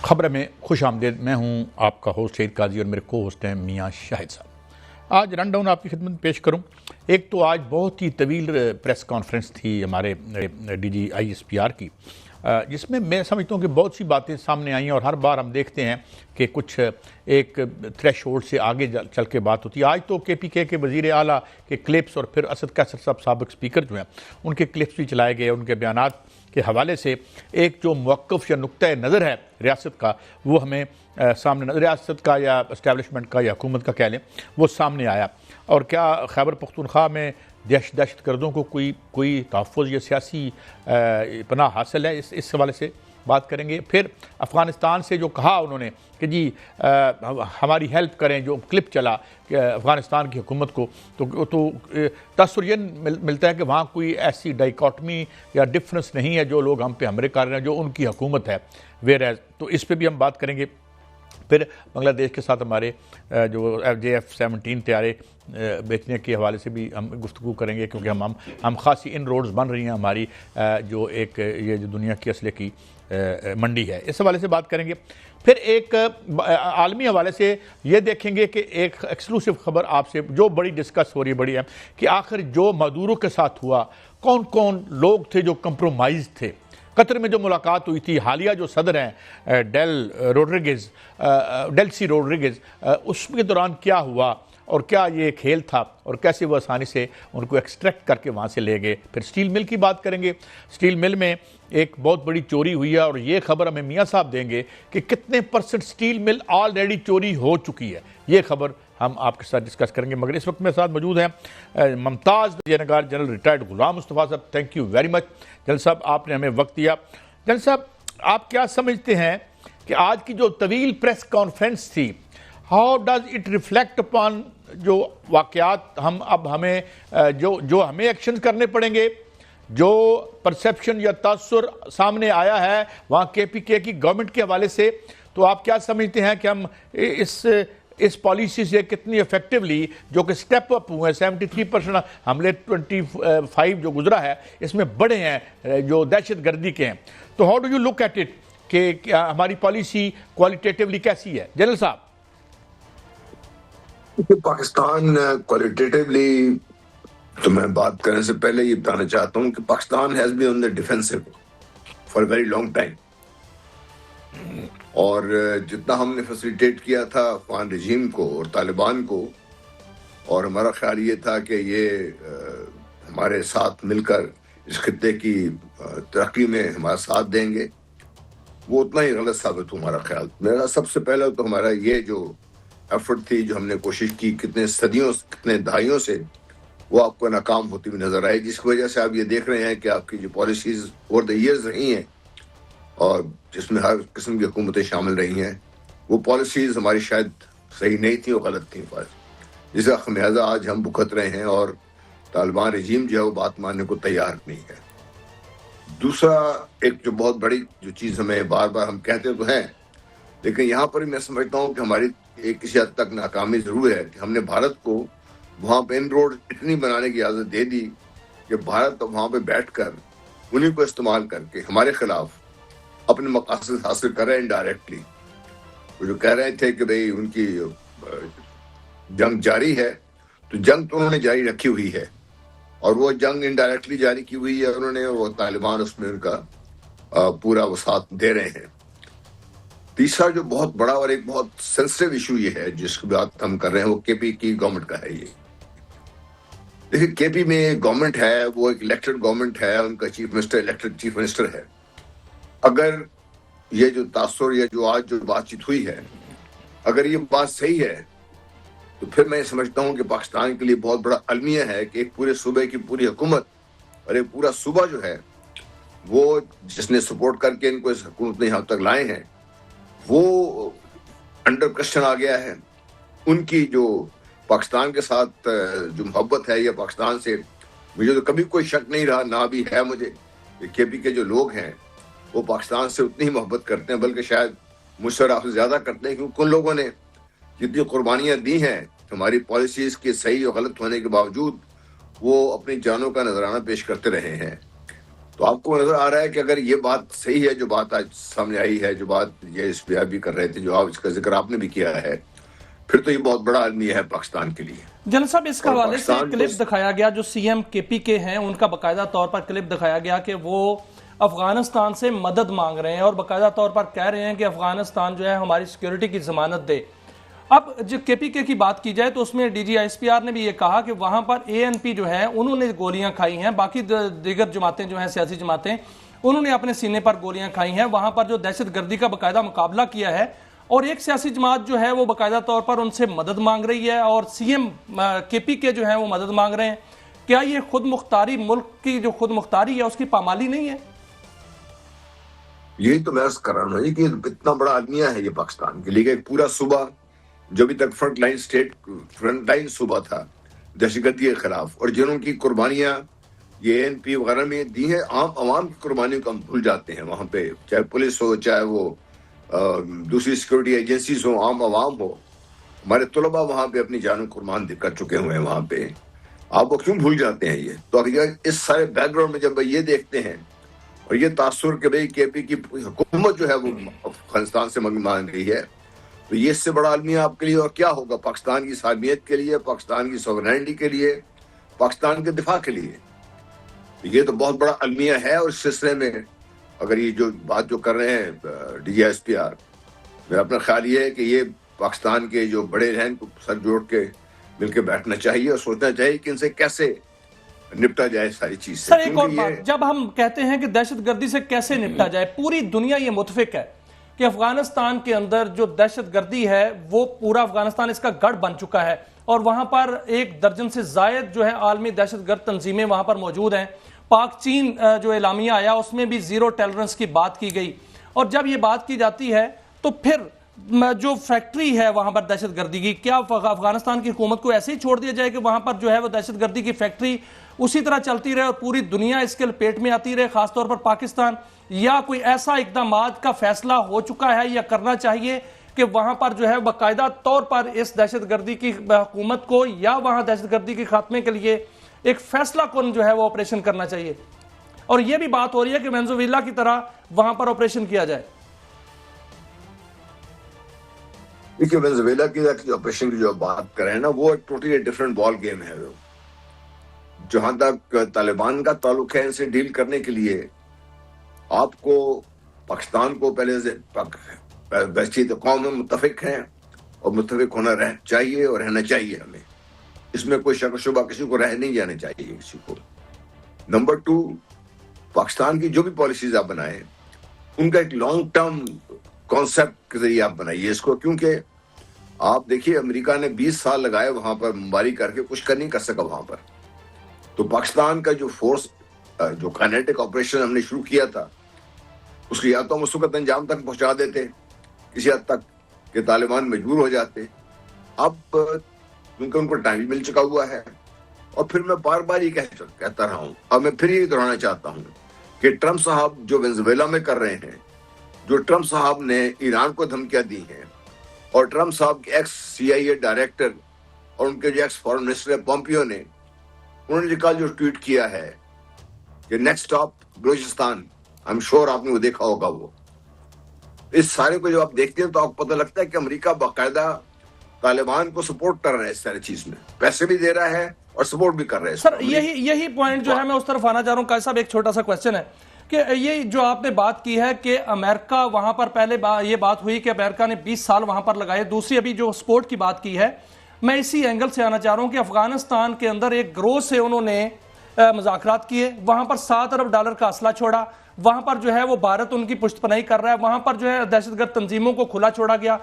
खबर में खुश आमदेद। मैं हूँ आपका होस्ट सईद काजी और मेरे को होस्ट हैं मियाँ शाहिद साहब। आज रन डाउन आपकी खिदमत में पेश करूँ। एक तो आज बहुत ही तवील प्रेस कॉन्फ्रेंस थी हमारे डीजी ISPR की, जिसमें मैं समझता हूँ कि बहुत सी बातें सामने आई हैं और हर बार हम देखते हैं कि कुछ एक थ्रेशोल्ड से आगे चल के बात होती है। आज तो KPK के वज़ीर आला के क्लिप्स और फिर असद कैसर साहब साबिक स्पीकर जो हैं उनके क्लिप्स भी चलाए गए। उनके बयानात के हवाले से एक जो मौक़िफ़ या नुक्ता नज़र है रियासत का, वो हमें सामने, रियासत का या इस्टेब्लिशमेंट का या हुकूमत का कह लें, वो सामने आया। और क्या खैबर पख्तूनख्वा में दहशत गर्दों को कोई तहफ़्फ़ुज़ या सियासी पनाह हासिल है, इस हवाले से बात करेंगे। फिर अफ़गानिस्तान से जो कहा उन्होंने कि जी हमारी हेल्प करें, जो क्लिप चला कि अफ़गानिस्तान की हुकूमत को, तो तसव्वुर ये मिलता है कि वहाँ कोई ऐसी डाइकॉटमी या डिफरेंस नहीं है जो लोग हम पे हमले कर रहे हैं, जो उनकी हुकूमत है वेयर एज। तो इस पर भी हम बात करेंगे। फिर बांग्लादेश के साथ हमारे जो JF-17 तैयारे बेचने के हवाले से भी हम गुफ्तगू करेंगे, क्योंकि हम ख़ासी इन रोड्स बन रही हैं हमारी जो एक ये जो दुनिया की असले की मंडी है, इस हवाले से बात करेंगे। फिर एक आलमी हवाले से ये देखेंगे कि एक एक्सक्लूसिव खबर आपसे जो बड़ी डिस्कस हो रही है, बड़ी है, कि आखिर जो मदूरो के साथ हुआ, कौन कौन लोग थे जो कंप्रोमाइज़ थे। कतर में जो मुलाकात हुई थी, हालिया जो सदर हैं डेल्सी रोड्रिगेज़, उसके दौरान क्या हुआ और क्या ये खेल था और कैसे वो आसानी से उनको एक्सट्रैक्ट करके वहाँ से ले गए। फिर स्टील मिल की बात करेंगे। स्टील मिल में एक बहुत बड़ी चोरी हुई है और ये खबर हमें मियाँ साहब देंगे कि कितने % स्टील मिल ऑलरेडी चोरी हो चुकी है। ये खबर हम आपके साथ डिस्कस करेंगे। मगर इस वक्त मेरे साथ मौजूद हैं मुमताज़ नगार जनरल रिटायर्ड गुलाम मुस्तफ़ा साहब। Thank you very much general साहब, आपने हमें वक्त दिया। जनरल साहब, आप क्या समझते हैं कि आज की जो तवील प्रेस कॉन्फ्रेंस थी, how does it reflect upon जो वाक़यात हमें जो हमें एक्शन करने पड़ेंगे, जो परसेप्शन या तासुर सामने आया है वहाँ KPK की गवर्नमेंट के हवाले से, तो आप क्या समझते हैं कि हम इस पॉलिसी से कितनी इफेक्टिवली, जो कि स्टेप अप हुए हैं, 73% हमले 25 जो गुजरा है इसमें बड़े हैं जो दहशत गर्दी के हैं, तो how do you look at it कि हमारी पॉलिसी क्वालिटेटिवली कैसी है जनरल साहब? पाकिस्तान क्वालिटेटिवली, तो मैं बात करने से पहले ये बताना चाहता हूँ कि Pakistan has been on the defensive for very long time. और जितना हमने फैसिलिटेट किया था अफगान रजीम को और तालिबान को, और हमारा ख्याल ये था कि ये हमारे साथ मिलकर इस खित्ते की तरक्की में हमारा साथ देंगे, वो उतना ही गलत साबित हुआ हमारा ख्याल। मेरा सबसे पहले तो हमारा ये जो एफर्ट थी, जो हमने कोशिश की कितने सदियों, कितने दहाइयों से, वो आपको नाकाम होती हुई नजर आई, जिसकी वजह से आप ये देख रहे हैं कि आपकी जो पॉलिसीज ओवर द ईयर्स रही हैं और जिसमें हर किस्म की हुकूमतें शामिल रही हैं, वो पॉलिसीज हमारी शायद सही नहीं थी, वो गलत थी, जिसका खमियाजा आज हम भुगत रहे हैं। और तालिबान रजीम जो है वो बात मानने को तैयार नहीं है। दूसरा, एक जो बहुत बड़ी जो चीज़ हमें बार बार हम कहते तो हैं, लेकिन यहाँ पर मैं समझता हूँ कि हमारी एक किसी हद तक नाकामी ज़रूर है कि हमने भारत को वहाँ पे इन रोड इतनी बनाने की इजाज़त दे दी कि भारत वहाँ पे बैठकर उन्हीं को इस्तेमाल करके हमारे खिलाफ अपने मकासद हासिल कर रहे हैं इनडायरेक्टली। वो जो कह रहे थे कि भाई उनकी जंग जारी है, तो जंग तो उन्होंने जारी रखी हुई है और वो जंग इनडायरेक्टली जारी की हुई है उन्होंने, वो तालिबान उसमें उनका पूरा वो साथ दे रहे हैं। तीसरा जो बहुत बड़ा और एक बहुत सेंसिटिव इशू ये है जिसकी बात हम कर रहे हैं, वो KP की गवर्नमेंट का है। ये देखिए, KP में गवर्नमेंट है, वो एक इलेक्टेड गवर्नमेंट है, उनका chief minister elected chief minister है। अगर ये जो तासुर या जो आज जो बातचीत हुई है, अगर ये बात सही है, तो फिर मैं समझता हूँ कि पाकिस्तान के लिए बहुत बड़ा अलमिया है कि एक पूरे सूबे की पूरी हुकूमत और एक पूरा सूबा जो है, वो जिसने सपोर्ट करके इनको इस हुकूमत में यहाँ तक लाए हैं, वो अंडर क्वेश्चन आ गया है। उनकी जो पाकिस्तान के साथ जो मोहब्बत है या पाकिस्तान से, मुझे तो कभी कोई शक नहीं रहा, ना भी है मुझे, कि KP के जो लोग हैं वो पाकिस्तान से उतनी ही मोहब्बत करते हैं, बल्कि शायद मुझसे आपसे ज़्यादा करते हैं, क्योंकि उन लोगों ने जितनी कुर्बानियाँ दी हैं हमारी पॉलिसीज़ के सही और गलत होने के बावजूद, वो अपनी जानों का नजराना पेश करते रहे हैं। तो आपको नजर आ रहा है कि अगर ये बात सही है, जो बात आज सामने आई है, जो बात ये इस पे भी कर रहे थे, जो आप इसका जिक्र आपने भी किया है, फिर तो ये बहुत बड़ा अलमिया है पाकिस्तान के लिए। जनरल साहब, इस और हवाले से पाकिस्तान क्लिप तो दिखाया गया, जो सीएम केपी के हैं उनका बाकायदा तौर पर क्लिप दिखाया गया कि वो अफगानिस्तान से मदद मांग रहे हैं और बाकायदा तौर पर कह रहे हैं कि अफगानिस्तान जो है हमारी सिक्योरिटी की जमानत दे। अब जो केपीके की बात की जाए तो उसमें डीजीआईएसपीआर ने भी ये कहा कि वहां पर एएनपी जो है उन्होंने गोलियां खाई हैं, बाकी दीगर जमातें जो हैं, सियासी जमातें, उन्होंने अपने सीने पर गोलियां खाई हैं, वहां पर जो दहशतगर्दी का बाकायदा मुकाबला किया है, और एक सियासी जमात जो है वो बाकायदा तौर पर उनसे मदद मांग रही है और सीएम केपीके जो है वो मदद मांग रहे हैं। क्या ये खुद मुख्तारी, मुल्क की जो खुद मुख्तारी है उसकी पामाली नहीं है? यही तो मैं अर्ज कर रहा हूँ कि इतना बड़ा अलमिया है ये पाकिस्तान के लिए। एक पूरा सूबा जो अभी तक फ्रंट लाइन सूबा था दहशतगर्दी के खिलाफ, और जिन्होंने कुर्बानियां ये एएनपी वगैरह में दी है, आम आवाम की कुर्बानियों को हम भूल जाते हैं वहां पे, चाहे पुलिस हो, चाहे वो दूसरी सिक्योरिटी एजेंसीज हो, आम आवाम हो। हमारे तलबा वहां पे अपनी जान कुर्बान कर चुके हुए हैं वहां पे। आप वो क्यों भूल जाते हैं ये? तो अगर इस सारे बैकग्राउंड में जब ये देखते हैं और ये तासुर के भाई केपी की हुकूमत जो है वो अफगानिस्तान से मांग रही है, तो ये इससे बड़ा अलमिया आपके लिए और क्या होगा पाकिस्तान की सालमियत के लिए, पाकिस्तान की सॉवरेनिटी के लिए, पाकिस्तान के दिफा के लिए। तो ये तो बहुत बड़ा अलमिया है। और इस सिलसिले में अगर ये जो बात जो कर रहे हैं डीजीआईएसपीआर, मेरा अपना ख्याल ये है कि ये पाकिस्तान के जो बड़े हैं इनको सर जोड़ के मिलकर बैठना चाहिए और सोचना चाहिए कि इनसे कैसे निपटा जाए सारी चीज से। सर, एक और बात, जब हम कहते हैं कि दहशतगर्दी से कैसे निपटा जाए, पूरी दुनिया ये मुतफिक है कि अफगानिस्तान के अंदर जो दहशतगर्दी है वो पूरा अफगानिस्तान इसका गढ़ बन चुका है और वहां पर 1 दर्जन से जायद जो है आलमी दहशतगर्द तंजीमें वहां पर मौजूद हैं। पाक चीन जो एलामिया आया उसमें भी जीरो टॉलरेंस की बात की गई, और जब ये बात की जाती है तो फिर जो फैक्ट्री है वहां पर दहशतगर्दी की, क्या अफगानिस्तान की हुकूमत को ऐसे ही छोड़ दिया जाए कि वहां पर जो है वो दहशतगर्दी की फैक्ट्री उसी तरह चलती रहे और पूरी दुनिया इसके लपेट में आती रहे, खासतौर पर पाकिस्तान? या कोई ऐसा इकदाम का फैसला हो चुका है या करना चाहिए कि वहां पर जो है बाकायदा तौर पर इस दहशतगर्दी की हुकूमत को या वहां दहशतगर्दी के खात्मे के लिए एक फैसला कौन जो है वो ऑपरेशन करना चाहिए? और यह भी बात हो रही है कि वेनेजुएला की तरह वहां पर ऑपरेशन किया जाए। देखिए, वेनेजुएला की ऑपरेशन की जो बात कर रहे हैं ना, वो एक टोटली डिफरेंट बॉल गेम है। जहां तक तालिबान का ताल्लुक है, इनसे डील करने के लिए आपको पाकिस्तान को पहले से वैसी तो कौम में मुत्तफिक हैं और मुत्तफिक होना चाहिए और रहना चाहिए हमें। इसमें कोई शक शुबा किसी को रह नहीं जाना चाहिए किसी को। नंबर 2, पाकिस्तान की जो भी पॉलिसीज आप बनाए उनका एक लॉन्ग टर्म कॉन्सेप्ट के जरिए आप बनाइए इसको, क्योंकि आप देखिए अमेरिका ने 20 साल लगाए वहां पर बमबारी करके, कुछ कर नहीं कर सका वहां पर। तो पाकिस्तान का जो फोर्स, जो काइनेटिक ऑपरेशन हमने शुरू किया था, उसकी या तो हम उस वक्त अंजाम तक पहुंचा देते किसी हद तक कि तालिबान मजबूर हो जाते। अब क्योंकि उनको टाइम मिल चुका हुआ है, और फिर मैं बार बार ये कहता रहा हूँ, अब मैं फिर ये दोहराना चाहता हूँ कि ट्रंप साहब जो वेनेजुएला में कर रहे हैं, जो ट्रंप साहब ने ईरान को धमकियां दी हैं, और ट्रंप साहब के एक्स CIA डायरेक्टर और उनके जो एक्स फॉरेन मिनिस्टर पोम्पियो ने, उन्होंने कल जो ट्वीट किया है कि next stop Balochistan, I am sure आपने वो देखा होगा। वो इस सारे को जब आप देखते हैं तो आपको पता लगता है कि अमेरिका बाकायदा तालिबान को सपोर्ट कर रहा है, इस सारी चीज में पैसे भी दे रहा है और सपोर्ट भी कर रहे हैं। सर, यही पॉइंट जो है मैं उस तरफ आना चाह रहा हूं। काजी साहब, एक छोटा सा क्वेश्चन है कि ये जो आपने बात की है कि अमेरिका वहां पर पहले ये बात हुई कि अमेरिका ने 20 साल वहां पर लगाए, दूसरी अभी जो सपोर्ट की बात की है, मैं इसी एंगल से आना चाह रहा हूं कि अफगानिस्तान के अंदर एक ग्रोह से उन्होंने मुज़ाकरात किए, वहां पर $7 अरब का असला छोड़ा, वहां पर जो है वो भारत उनकी पुष्टपनाही कर रहा है, वहां पर जो है दहशतगर्द तंजीमों को खुला छोड़ा गया।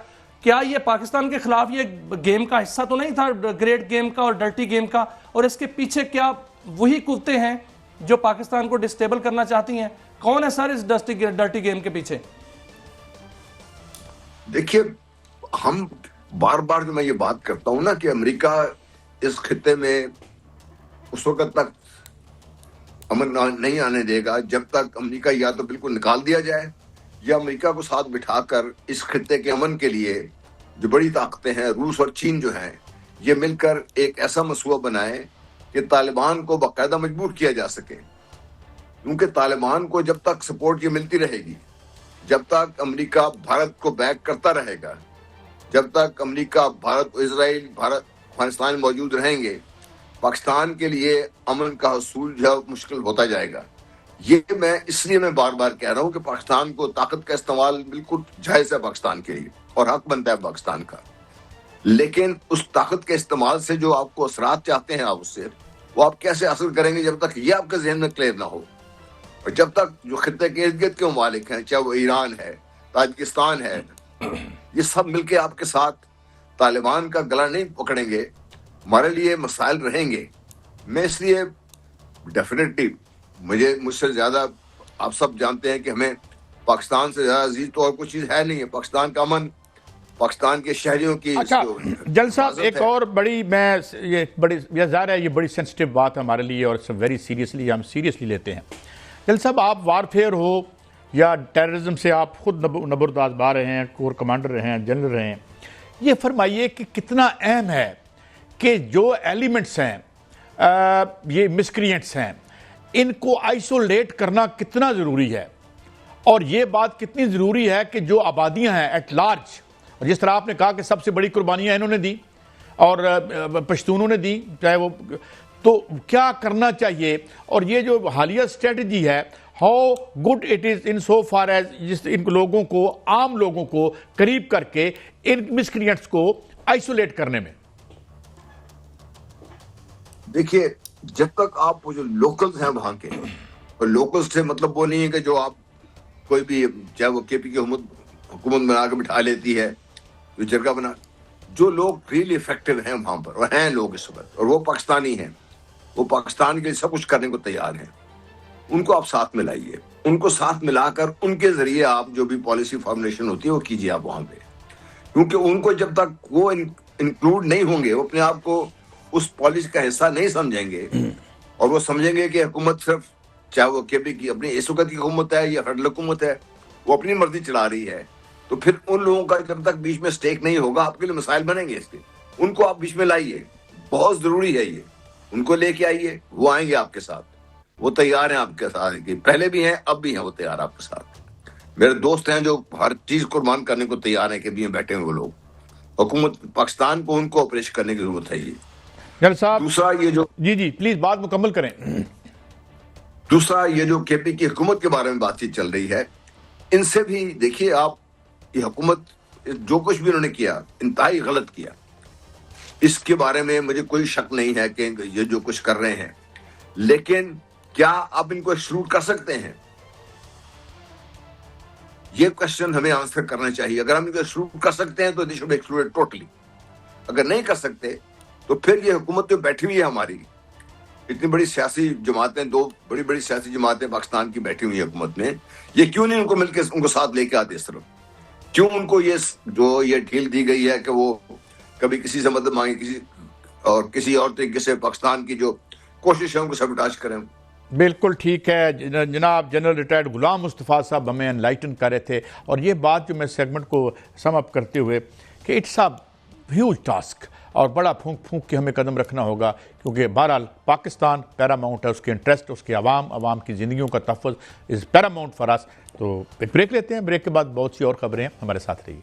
क्या ये पाकिस्तान के खिलाफ ये गेम का हिस्सा तो नहीं था, ग्रेट गेम का और डर्टी गेम का? और इसके पीछे क्या वही कुत्ते हैं जो पाकिस्तान को डिस्टेबल करना चाहती हैं? कौन है सर इस डर्टी गेम के पीछे? देखिए, हम बार बार जो मैं ये बात करता हूं ना कि अमेरिका इस खित्ते में उस वक्त तक अमन नहीं आने देगा जब तक अमेरिका या तो बिल्कुल निकाल दिया जाए, या अमेरिका को साथ बिठाकर इस खित्ते के अमन के लिए जो बड़ी ताकतें हैं, रूस और चीन जो हैं, ये मिलकर एक ऐसा मसला बनाए कि तालिबान को बाकायदा मजबूर किया जा सके। क्योंकि तालिबान को जब तक सपोर्ट ये मिलती रहेगी, जब तक अमेरिका भारत को बैक करता रहेगा, जब तक अमेरिका, भारत, इजराइल, भारत, अफगानिस्तान मौजूद रहेंगे, पाकिस्तान के लिए अमन का हसूल जो मुश्किल होता जाएगा। ये इसलिए मैं बार बार कह रहा हूं कि पाकिस्तान को ताकत का इस्तेमाल बिल्कुल जायज है पाकिस्तान के लिए और हक बनता है पाकिस्तान का, लेकिन उस ताकत के इस्तेमाल से जो आपको असरात चाहते हैं आप उससे, वो आप कैसे हासिल करेंगे जब तक ये आपके जहन में क्लियर ना हो। और जब तक जो खित्ते के इर्द गिर्द के ममालिक हैं, चाहे वो ईरान है, ताजिकिस्तान है, ये सब मिलके आपके साथ तालिबान का गला नहीं पकड़ेंगे, हमारे लिए मसाइल रहेंगे। मैं इसलिए डेफिनेटली मुझसे ज्यादा आप सब जानते हैं कि हमें पाकिस्तान से ज्यादा अजीज तो और कुछ चीज है नहीं है। पाकिस्तान का अमन, पाकिस्तान के शहरियों की। अच्छा जल साहब, एक और बड़ी, मैं ये बड़ी, यह ज़ाहिर है ये बड़ी सेंसिटिव बात है हमारे लिए और इट्स वेरी सीरियसली, हम सीरियसली लेते हैं। जल साहब, आप वारफेयर हो या टेररिज्म से आप खुद नबरदाज बा रहे हैं, कोर कमांडर रहे हैं, जनरल रहे हैं, ये फरमाइए कि कितना अहम है कि जो एलिमेंट्स हैं, ये मिसक्रिएंट्स हैं, इनको आइसोलेट करना कितना ज़रूरी है, और ये बात कितनी ज़रूरी है कि जो आबादियां हैं एट लार्ज, और जिस तरह आपने कहा कि सबसे बड़ी कुर्बानियां इन्होंने दी और पश्तूनों ने दी, चाहे वो, तो क्या करना चाहिए। और ये जो हालिया स्ट्रेटजी है, how good it is in so far as जिस इन लोगों को, आम लोगों को करीब करके इन मिसक्रिएंट्स को आइसोलेट करने में। देखिए, जब तक आप वो जो लोकल्स हैं वहां के, और लोकल्स से मतलब वो नहीं है कि जो आप कोई भी, चाहे वो केपी की हुकूमत बना के बिठा लेती है, जो जगह बना, जो लोग रियली इफेक्टिव हैं वहां पर, और हैं लोग इस वक्त, और वो पाकिस्तानी हैं, वो पाकिस्तान के लिए सब कुछ करने को तैयार हैं, उनको आप साथ में लाइए। उनको साथ मिलाकर उनके जरिए आप जो भी पॉलिसी फॉर्मुलेशन होती है वो कीजिए आप वहां पे, क्योंकि उनको जब तक वो इंक्लूड नहीं होंगे, वो अपने आप को उस पॉलिसी का हिस्सा नहीं समझेंगे, और वो समझेंगे कि हुकूमत सिर्फ, चाहे वो केपी की अपनी इस वक्त की हुकूमत है या फेडरल हुकूमत है, वो अपनी मर्जी चला रही है, तो फिर उन लोगों का जब तक बीच में स्टेक नहीं होगा, आपके लिए मसाइल बनेंगे इसके। उनको आप बीच में लाइए, बहुत जरूरी है ये, उनको लेके आइए, वो आएंगे आपके साथ, वो तैयार हैं आपके साथ, पहले भी हैं अब भी हैं, वो तैयार आपके साथ। मेरे दोस्त हैं जो हर चीज कुर्बान करने को तैयार हैं, कि भी बैठे हुए लोग, हुकूमत पाकिस्तान को उनको ऑपरेशन करने की जरूरत है। ये जल साहब, दूसरा ये जो, जी प्लीज बात मुकम्मल करें। दूसरा ये जो केपी की हुकूमत के बारे में बातचीत चल रही है, इनसे भी देखिए आप, ये हुकूमत जो कुछ भी उन्होंने किया इंतहाई गलत किया, इसके बारे में मुझे कोई शक नहीं है कि ये जो कुछ कर रहे हैं, लेकिन क्या आप इनको एक्सक्लूड कर सकते हैं? ये क्वेश्चन हमें आंसर करना चाहिए। अगर हम इनको एक्सक्लूड कर सकते हैं तो they should be excluded totally. अगर नहीं कर सकते तो फिर ये हुकूमत जो बैठी हुई है हमारी, इतनी बड़ी सियासी जमातें, दो बड़ी बड़ी सियासी जमातें पाकिस्तान की बैठी हुई है हुकूमत में, ये क्यों नहीं उनको मिलकर उनको साथ लेके आते इस तरफ? क्यों उनको ये जो ये ढील दी गई है कि वो कभी किसी से मदद मांगे, किसी और तरीके से पाकिस्तान की जो कोशिश है उनको सबटाज करें? बिल्कुल ठीक है जनाब। जनरल रिटायर्ड गुलाम मुस्तफ़ा साहब हमें एनलाइटन कर रहे थे, और ये बात जो मैं सेगमेंट को सम अप करते हुए कि इट्स अ ह्यूज टास्क, और बड़ा फूंक फूंक के हमें कदम रखना होगा, क्योंकि बहरहाल पाकिस्तान पैरामाउंट है, उसके इंटरेस्ट, उसके आवाम की ज़िंदगियों का तहफ़्फ़ुज़ इज़ पैरामाउंट फॉर अस। तो एक ब्रेक लेते हैं, ब्रेक के बाद बहुत सी और खबरें हैं, हमारे साथ रहिए।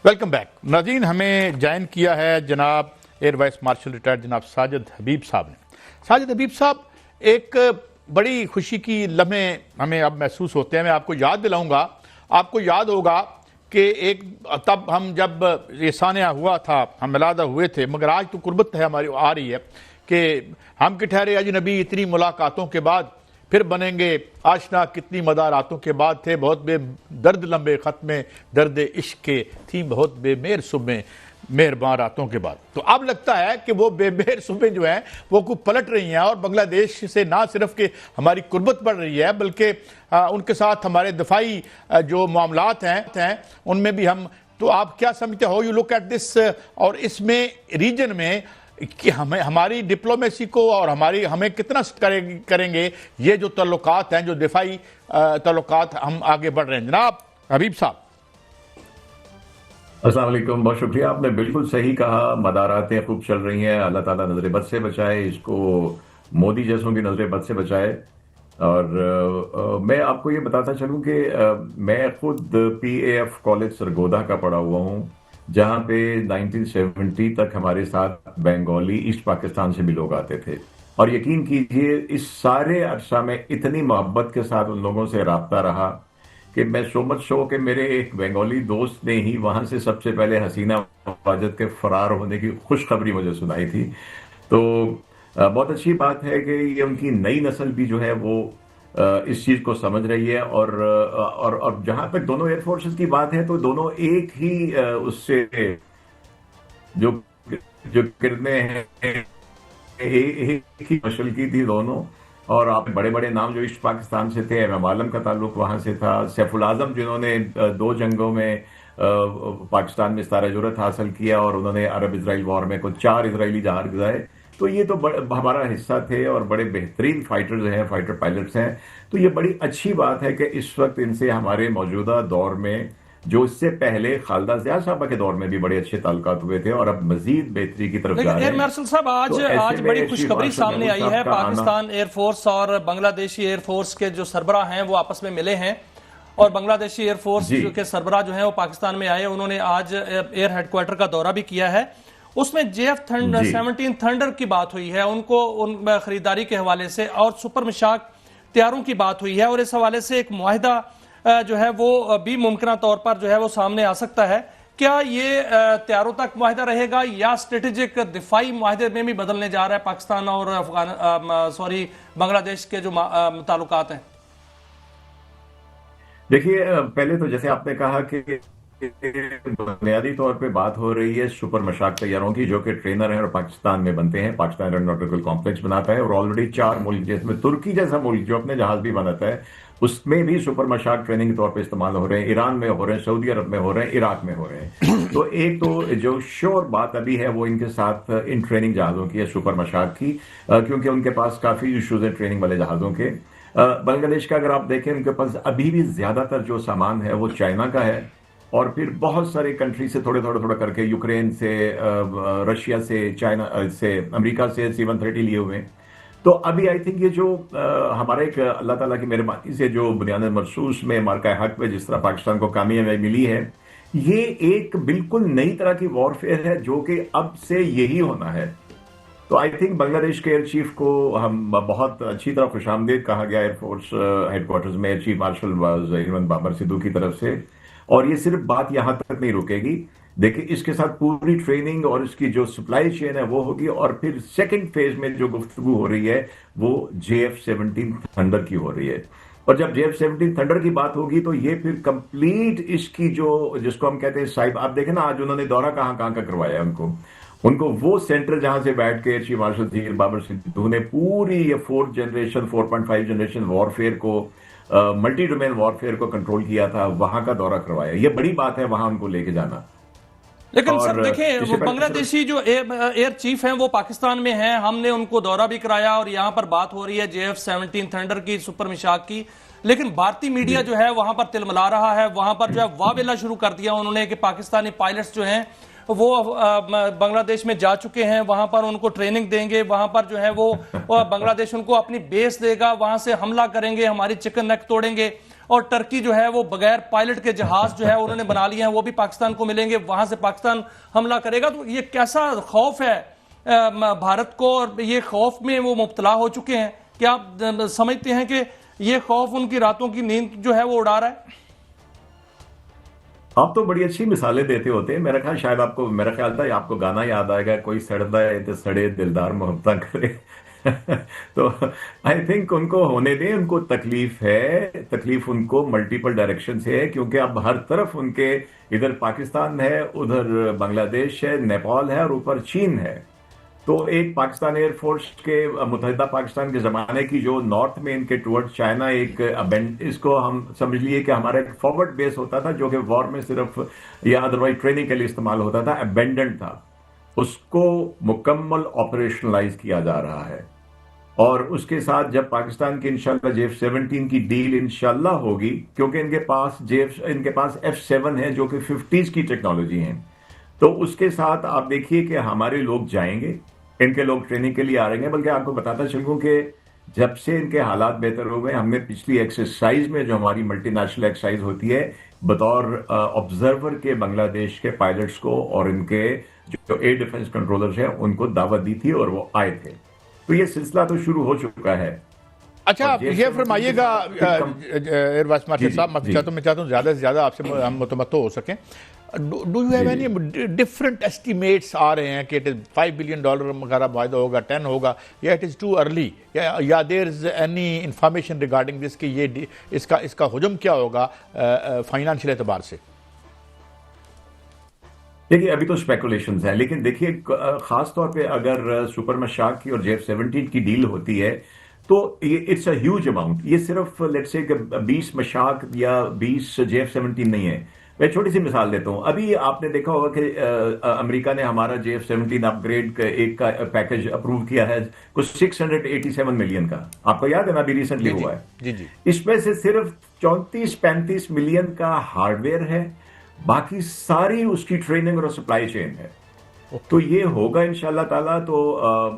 वेलकम बैक नाज़रीन। हमें ज्वाइन किया है जनाब एयर वाइस मार्शल रिटायर्ड जनाब साजिद हबीब साहब ने। साजिद हबीब साहब, एक बड़ी खुशी की लम्हे हमें अब महसूस होते हैं। मैं आपको याद दिलाऊंगा, आपको याद होगा कि एक तब हम जब ये सानिया हुआ था, हम मिलादा हुए थे, मगर आज तो कुर्बत है हमारी आ रही है कि हम के ठहरे अजनबी इतनी मुलाकातों के बाद फिर बनेंगे आशना, कितनी मदारातों के बाद थे बहुत बेदर्द लंबे ख़त में दर्द इश्क के, थी बहुत बेमेर सुबह मेहरबान रातों के बाद। तो अब लगता है कि वो बेमेर सुबह जो हैं वो कुछ पलट रही हैं, और बांग्लादेश से ना सिर्फ कि हमारी कुर्बत बढ़ रही है, बल्कि उनके साथ हमारे दफाई जो मामलात हैं उनमें भी हम, तो आप क्या समझते हो, यू लुक एट दिस, और इसमें रीजन में कि हमें हमारी डिप्लोमेसी को और हमें कितना करेंगे ये जो ताल्लुकात हैं, जो दिफाई ताल्लुकात, हम आगे बढ़ रहे हैं। जनाब हबीब साहब। अस्सलाम वालेकुम, बहुत शुक्रिया। आपने बिल्कुल सही कहा, मदारातें खूब चल रही हैं। अल्लाह ताला नजर बद से बचाए, इसको मोदी जैसों की नजर बद से बचाए। और मैं आपको ये बताता चलूं कि मैं खुद PAF कॉलेज सरगोदा का पढ़ा हुआ हूं, जहां पे 1970 तक हमारे साथ बंगाली ईस्ट पाकिस्तान से भी लोग आते थे। और यकीन कीजिए इस सारे अरसा में इतनी मोहब्बत के साथ उन लोगों से राब्ता रहा कि मैं सो मच शो के मेरे एक बंगाली दोस्त ने ही वहां से सबसे पहले हसीना वाजिद के फरार होने की खुशखबरी मुझे सुनाई थी। तो बहुत अच्छी बात है कि ये उनकी नई नस्ल भी जो है वो इस चीज को समझ रही है। और जहां तक दोनों एयरफोर्सेस की बात है तो दोनों एक ही उससे जो जो किरणें हैं एक ही मशल की थी दोनों। और आप बड़े बड़े नाम जो ईस्ट पाकिस्तान से थे, इमाम आलम का ताल्लुक वहां से था, सैफुल आजम जिन्होंने 2 जंगों में पाकिस्तान में इस्तारा जुरत हासिल किया और उन्होंने अरब इजराइल वॉर में कुछ 4 इजरायली जहाज गिराए। तो ये तो हमारा हिस्सा थे और बड़े बेहतरीन फाइटर्स हैं, फाइटर पायलट्स हैं। तो ये बड़ी अच्छी बात है कि इस वक्त इनसे हमारे मौजूदा दौर में, जो इससे पहले खालिदा जिया साहबा के दौर में भी बड़े अच्छे ताल्लुकात हुए थे और अब मजीद बेहतरी की तरफ जा रहे हैं। एयर मार्शल साहब, आज बड़ी खुशखबरी सामने आई है। पाकिस्तान एयरफोर्स और बांग्लादेशी एयरफोर्स के जो सरबराह हैं वो आपस में मिले हैं और बांग्लादेशी एयरफोर्स के सरबराह जो है वो पाकिस्तान में आए। उन्होंने आज एयर हेडक्वार्टर का दौरा भी किया है। उसमें JF-17 थंडर की बात हुई है, उनको उन खरीदारी के हवाले से, और सुपर मिशाक तैयारों की बात हुई है। और इस हवाले से एक मुआहिदा जो है वो भी मुमकिन तौर पर जो है वो सामने आ सकता है। क्या ये तैयारों तक मुआहिदा रहेगा या स्ट्रेटेजिक दिफाई मुआहिदे में भी बदलने जा रहा है पाकिस्तान और बांग्लादेश के जो ताल्लुकात हैं? देखिए, पहले तो जैसे आपने कहा कि बुनियादी तौर पे बात हो रही है सुपर मशाक तैयारों की, जो कि ट्रेनर हैं और पाकिस्तान में बनते हैं। पाकिस्तान एरोनॉटिकल कॉम्प्लेक्स बनाता है और ऑलरेडी 4 मुल्क, जिसमें तुर्की जैसा मुल्क जो अपने जहाज भी बनाता है, उसमें भी सुपर मशाक ट्रेनिंग के तौर पे इस्तेमाल हो रहे हैं। ईरान में हो रहे हैं, सऊदी अरब में हो रहे हैं, इराक में हो रहे हैं। तो एक तो जो श्योर बात अभी है वो इनके साथ इन ट्रेनिंग जहाजों की है, सुपर मशाक की, क्योंकि उनके पास काफी इश्यूज है ट्रेनिंग वाले जहाजों के। बांग्लादेश का अगर आप देखें, उनके पास अभी भी ज्यादातर जो सामान है वो चाइना का है और फिर बहुत सारे कंट्री से थोड़े थोड़ा करके, यूक्रेन से, रशिया से, चाइना से, अमेरिका से C-130 लिए हुए हैं। तो अभी आई थिंक ये जो हमारा एक अल्लाह ताला की मेहरबानी से जो बुनियाद मरसूस में मार्का हक पे जिस तरह पाकिस्तान को कामयाबी मिली है, ये एक बिल्कुल नई तरह की वॉरफेयर है जो कि अब से यही होना है। तो आई थिंक बांग्लादेश के एयर चीफ को हम बहुत अच्छी तरह खुशामदीद कहा गया एयरफोर्स हेडक्वार्टर्स में, air chief marshal Himant Babar Sidhu की तरफ से। और ये सिर्फ बात यहां तक नहीं रुकेगी। देखिए, इसके साथ पूरी ट्रेनिंग और इसकी जो सप्लाई चेन है वो होगी। और फिर सेकंड फेज में जो गुफ्तगू हो रही है वो JF-17 थंडर की हो रही है। और जब JF-17 थंडर की बात होगी तो ये फिर कंप्लीट इसकी जो, जिसको हम कहते हैं साइब, आप देखें ना आज उन्होंने दौरा कहां कहां का करवाया है उनको वो सेंटर जहां से बैठ के चीफ मार्शल हिमंत बाबर सिद्धू ने पूरी ये 4th जनरेशन 4.5 जनरेशन वॉरफेयर को, मल्टी डोमेन वॉरफेयर को कंट्रोल किया था, वहां का दौरा करवाया। ये बड़ी बात है वहां उनको लेके जाना। लेकिन सर देखें, बांग्लादेशी जो एयर चीफ हैं वो पाकिस्तान में हैं, हमने उनको दौरा भी कराया और यहां पर बात हो रही है JF-17 थंडर की, सुपर मिशाक की। लेकिन भारतीय मीडिया जो है वहां पर तिलमिला रहा है, वहां पर जो है वावेला शुरू कर दिया उन्होंने कि पाकिस्तानी पायलट्स जो हैं वो बांग्लादेश में जा चुके हैं, वहां पर उनको ट्रेनिंग देंगे, वहां पर जो है वो बांग्लादेश उनको अपनी बेस देगा, वहां से हमला करेंगे, हमारी चिकन नेक तोड़ेंगे। और टर्की जो है वो बगैर पायलट के जहाज जो है उन्होंने बना लिए हैं, वो भी पाकिस्तान को मिलेंगे, वहां से पाकिस्तान हमला करेगा। तो ये कैसा खौफ है भारत को, और ये खौफ में वो मुब्तला हो चुके हैं। क्या आप समझते हैं कि ये खौफ उनकी रातों की नींद जो है वो उड़ा रहा है? आप तो बड़ी अच्छी मिसालें देते होते हैं। मेरा ख्याल शायद आपको, मेरा ख्याल था आपको गाना याद आएगा, कोई सड़दा है तो सड़े दिलदार मोहब्बत करे। तो आई थिंक उनको होने दें, उनको तकलीफ है, तकलीफ उनको मल्टीपल डायरेक्शन से है, क्योंकि अब हर तरफ उनके, इधर पाकिस्तान है, उधर बांग्लादेश है, नेपाल है और ऊपर चीन है। तो एक पाकिस्तान एयरफोर्स के, मुत्तहिदा पाकिस्तान के जमाने की जो नॉर्थ में इनके टुवर्ड चाइना एक इसको हम समझ लिए कि हमारा एक फॉरवर्ड बेस होता था जो कि वॉर में सिर्फ या अदरवाइज ट्रेनिंग के लिए इस्तेमाल होता था, अबेंडेंट था। उसको मुकम्मल ऑपरेशनलाइज किया जा रहा है। और उसके साथ जब पाकिस्तान की इंशाल्लाह JF-17 की डील इंशाल्लाह होगी, क्योंकि इनके पास F-7 है जो कि 50s की टेक्नोलॉजी है, तो उसके साथ आप देखिए कि हमारे लोग जाएंगे, इनके लोग ट्रेनिंग के लिए आ रहे हैं। बल्कि आपको बताता चलूं कि जब से इनके हालात बेहतर हो गए, हमने पिछली एक्सरसाइज में, जो हमारी मल्टीनेशनल एक्सरसाइज होती है, बतौर ऑब्जर्वर के बांग्लादेश के पायलट्स को और इनके जो एयर डिफेंस कंट्रोलर्स हैं उनको दावत दी थी और वो आए थे। तो ये सिलसिला तो शुरू हो चुका है। अच्छा, आप ये फरमाइएगा एयर वाइस मार्शल साहब, मैं चाहता हूँ ज़्यादा से ज़्यादा आपसे हम मुतमत्तो हो सकें। Do you have any different estimates आ रहे हैं कि इट इज़ $5 बिलियन वगैरह वायदा होगा, 10 होगा, या इट इज़ टू अर्ली, या there is any information regarding this कि ये इसका हुजम क्या होगा फाइनेंशियल एतबार से? देखिए, अभी तो स्पेकुलेशंस हैं, लेकिन देखिए खास तौर पे अगर सुपर मशाक की और JF-17 की डील होती है तो ये इट्स अ ह्यूज अमाउंट। ये सिर्फ लेट्स से 20 मशाक या 20 JF-17 नहीं है। मैं छोटी सी मिसाल देता हूं। अभी आपने देखा होगा कि अमेरिका ने हमारा JF-17 अपग्रेड एक का पैकेज अप्रूव किया है, कुछ 687 मिलियन का। आपको याद है ना, अभी रिसेंटली हुआ है। जी जी। इसमें से सिर्फ 34-35 मिलियन का हार्डवेयर है, बाकी सारी उसकी ट्रेनिंग और सप्लाई चेन है। तो ये होगा इंशाल्लाह ताला। तो